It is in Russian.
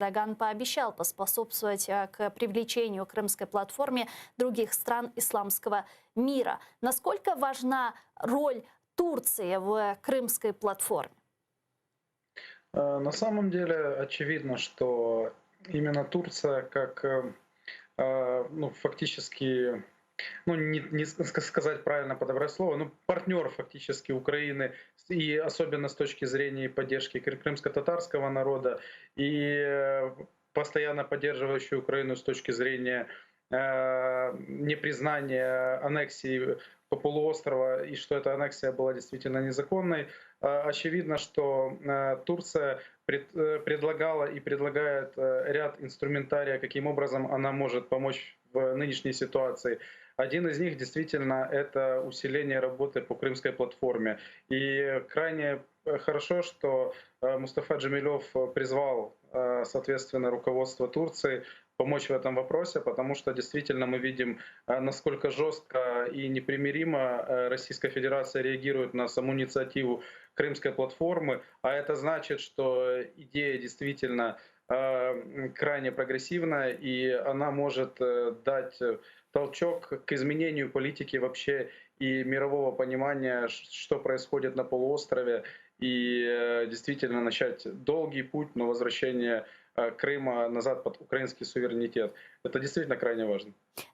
Эрдоган пообещал поспособствовать к привлечению крымской платформе других стран исламского мира. Насколько важна роль Турции в крымской платформе? На самом деле очевидно, что именно Турция как ну, фактически, ну не сказать правильно подобрать слово, но партнер фактически Украины, и особенно с точки зрения поддержки крымско-татарского народа, и постоянно поддерживающий Украину с точки зрения непризнания аннексии по полуострова, и что эта аннексия была действительно незаконной. Очевидно, что Турция предлагала и предлагает ряд инструментария, каким образом она может помочь в нынешней ситуации. Один из них действительно это усиление работы по Крымской платформе. И крайне хорошо, что Мустафа Джемилев призвал, соответственно, руководство Турции помочь в этом вопросе, потому что действительно мы видим, насколько жестко и непримиримо Российская Федерация реагирует на саму инициативу Крымской платформы, а это значит, что идея действительно крайне прогрессивная, и она может дать толчок к изменению политики вообще и мирового понимания, что происходит на полуострове, и действительно начать долгий путь на возвращение Крыма назад под украинский суверенитет. Это действительно крайне важно.